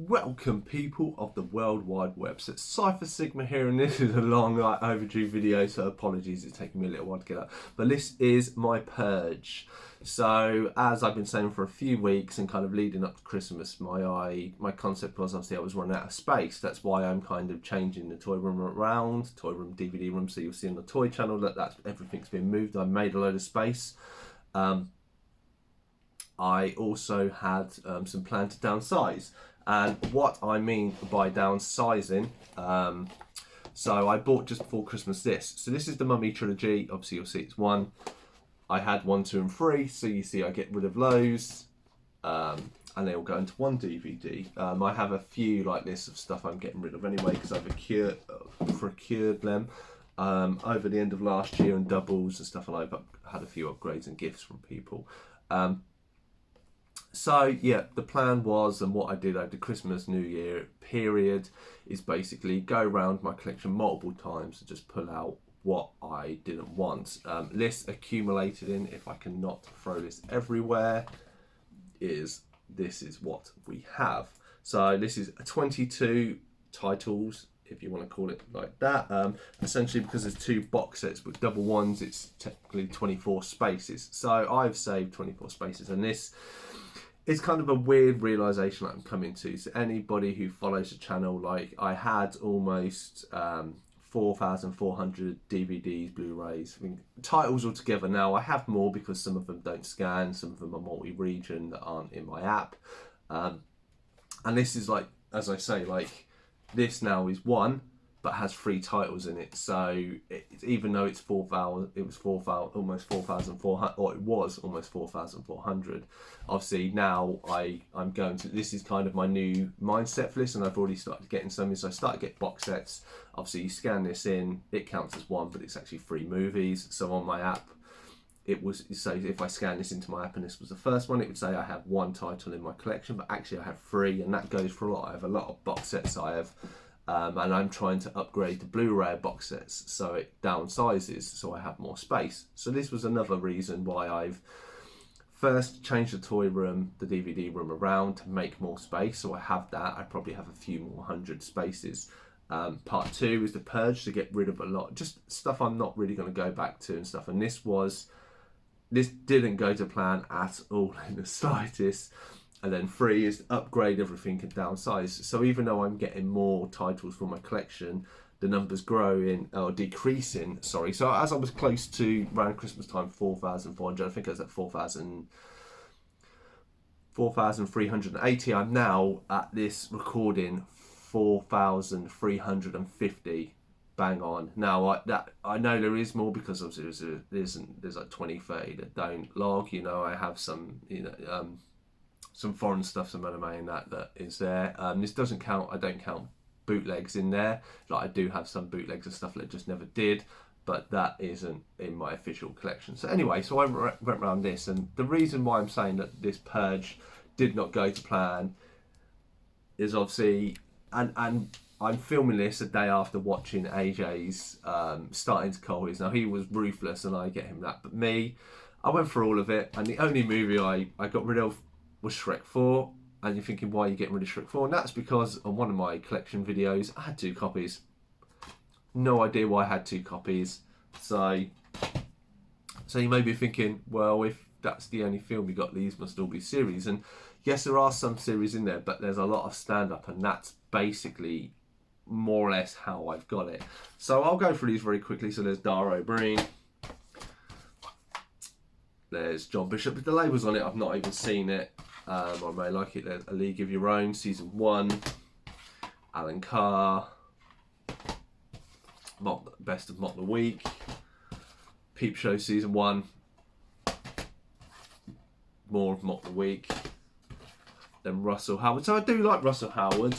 Welcome people of the World Wide Web. So it's Cypher Sigma here, and this is a long overdue video, so apologies, it's taking me a little while to get up. But this is my purge. So as I've been saying for a few weeks and kind of leading up to Christmas, my concept was obviously I was running out of space. That's why I'm kind of changing the toy room around, toy room, DVD room. So you'll see on the toy channel that everything's been moved. I made a load of space. I also had some plan to downsize. And what I mean by downsizing, so I bought just before Christmas this. So this is the Mummy trilogy. Obviously you'll see it's one. I had 1, 2 and 3. So you see I get rid of those and they all go into one DVD. I have a few like this of stuff I'm getting rid of anyway because I've procured them over the end of last year and doubles and stuff, and I've had a few upgrades and gifts from people. So yeah, the plan was, and what I did over the Christmas New Year period is basically go around my collection multiple times and just pull out what I didn't want. List accumulated in, if I cannot throw this everywhere, this is what we have. So this is 22 titles, if you want to call it like that. Essentially because there's 2 box sets with double ones, it's technically 24 spaces. So I've saved 24 spaces, and this it's kind of a weird realization that I'm coming to. So anybody who follows the channel, like I had almost 4,400 DVDs, Blu-rays, I mean, titles altogether. Now I have more because some of them don't scan, some of them are multi-region that aren't in my app. And this is like, as I say, like this now is one, but has 3 titles in it. So even though it's 4,000, it was almost 4,400, or it was almost 4,400. Obviously now I'm going to, this is kind of my new mindset for this, and I've already started getting some. So I started to get box sets. Obviously you scan this in, it counts as one, but it's actually 3 movies. So on my app, it was, so if I scan this into my app and this was the first one, it would say I have 1 title in my collection, but actually I have 3, and that goes for a lot. I have a lot of box sets. I have and I'm trying to upgrade the Blu-ray box sets so it downsizes so I have more space. So this was another reason why I've first changed the toy room, the DVD room around to make more space. So I have that. I probably have a few more 100 spaces. Part 2 is the purge, to get rid of a lot, just stuff I'm not really going to go back to and stuff. And this didn't go to plan at all in the slightest. And then 3 is upgrade everything and downsize. So even though I'm getting more titles for my collection, the numbers growing or decreasing. Sorry. So as I was close to around Christmas time, 4,400. I think I was at 4,380. I'm now at this recording 4,350. Bang on. Now I know there is more because obviously there's like 20, 30 that don't log. You know, I have some some foreign stuff, some anime and that is there. This doesn't count, I don't count bootlegs in there. Like I do have some bootlegs and stuff that I just never did, but that isn't in my official collection. So anyway, so I went around this, and the reason why I'm saying that this purge did not go to plan is obviously, and I'm filming this a day after watching AJ's starting to call his. Now he was ruthless and I get him that, but me, I went through all of it, and the only movie I got rid of was Shrek 4. And you're thinking, why are you getting rid of Shrek 4? And that's because on one of my collection videos I had 2 copies. No idea why I had 2 copies. So you may be thinking, well, if that's the only film you got, these must all be series. And yes, there are some series in there, but there's a lot of stand-up, and that's basically more or less how I've got it. So I'll go through these very quickly. So there's Dara O'Brien. There's John Bishop. The label's on it, I've not even seen it. I may like it. There's A League of Your Own, Season 1. Alan Carr. Best of Mock the Week. Peep Show Season 1. More of Mock the Week. Then Russell Howard. So I do like Russell Howard.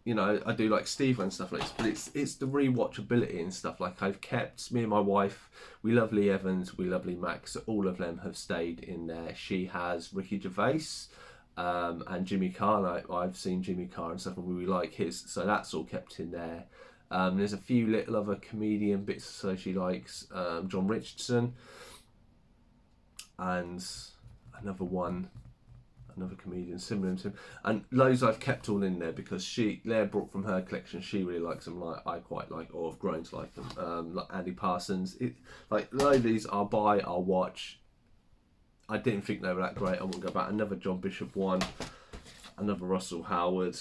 You know, I do like Steve and stuff like this, but it's the rewatchability and stuff. Like I've kept, me and my wife, we love Lee Evans, we love Lee Max, so all of them have stayed in there. She has Ricky Gervais and Jimmy Carr. I've seen Jimmy Carr and stuff, and we like his, so that's all kept in there. There's a few little other comedian bits, so she likes John Richardson, and another one another comedian similar to him, and loads I've kept all in there because they're brought from her collection. She really likes them, like I quite like, or have grown to like them. Like Andy Parsons, like loads of these I'll buy, I'll watch. I didn't think they were that great. I won't go back. Another John Bishop one, another Russell Howard,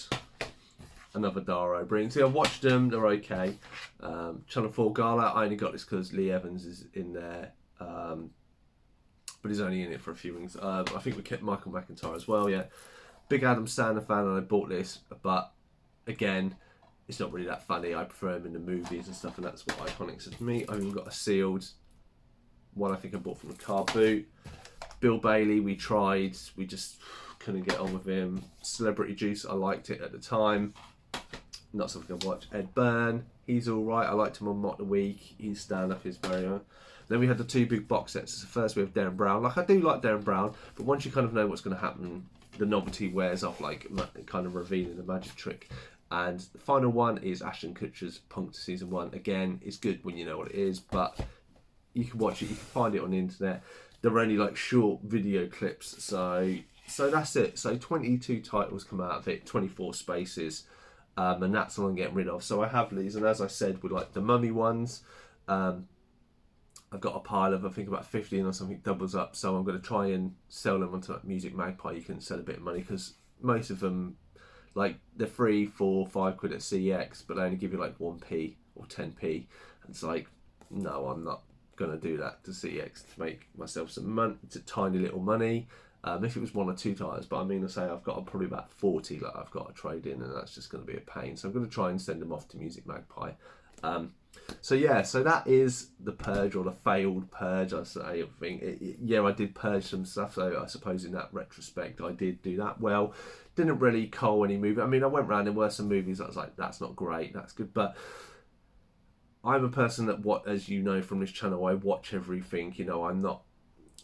another Dara O'Brien. See, I've watched them. They're okay. Channel 4 Gala. I only got this because Lee Evans is in there. But he's only in it for a few things. I think we kept Michael McIntyre as well, yeah. Big Adam Sandler fan, and I bought this, but again, it's not really that funny. I prefer him in the movies and stuff, and that's what Iconics is to me. I've even got a sealed one I think I bought from the car boot. Bill Bailey, we tried, we just couldn't get on with him. Celebrity Juice, I liked it at the time. Not something I've watched. Ed Byrne, he's alright. I liked him on Mock the Week. His stand-up is very own. Then we had the two big box sets. The first we have Darren Brown. Like, I do like Darren Brown, but once you kind of know what's going to happen, the novelty wears off, like kind of revealing the magic trick. And the final one is Ashton Kutcher's Punk'd Season 1. Again, it's good when you know what it is, but you can watch it, you can find it on the internet. They're only like short video clips, so that's it. So 22 titles come out of it, 24 spaces, and that's all I'm getting rid of. So I have these, and as I said, with like the mummy ones, I've got a pile of, I think about 15 or something, doubles up. So I'm going to try and sell them onto like Music Magpie. You can sell a bit of money because most of them, like, they're 3, 4, 5 quid at CX, but they only give you like 1p or 10p. And it's like, no, I'm not going to do that to CX to make myself some money. It's a tiny little money. If it was 1 or 2 tires, but I mean, I say I've got probably about 40 that I've got to trade in, and that's just going to be a pain. So I'm going to try and send them off to Music Magpie. So yeah, so that is the Purge, or the failed Purge, I say. I think yeah, I did purge some stuff, so I suppose in that retrospect I did do that well. Didn't really cull any movie. I mean, I went round, there were some movies I was like, that's not great, that's good, but I'm a person that, as you know from this channel, I watch everything. You know, I'm not,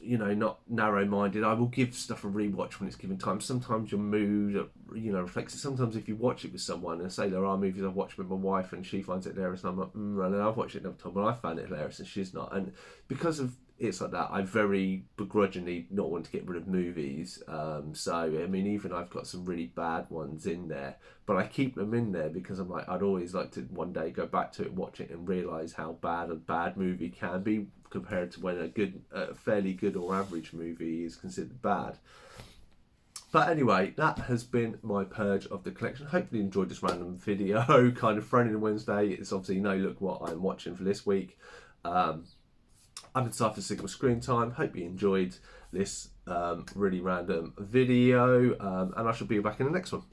not narrow-minded. I will give stuff a rewatch when it's given time. Sometimes your mood, reflects it. Sometimes if you watch it with someone, and say there are movies I've watched with my wife and she finds it hilarious, and I'm like, and I've watched it another time, but I found it hilarious and she's not. And because of it's like that, I very begrudgingly not want to get rid of movies. So, I mean, even I've got some really bad ones in there, but I keep them in there because I'm like, I'd always like to one day go back to it, watch it, and realise how bad a bad movie can be compared to when a fairly good or average movie is considered bad. But anyway, that has been my purge of the collection. Hopefully you enjoyed this random video, kind of thrown in Wednesday. It's obviously no look what I'm watching for this week. I've been Cypher Sigma Screen Time. Hope you enjoyed this really random video, and I shall be back in the next one.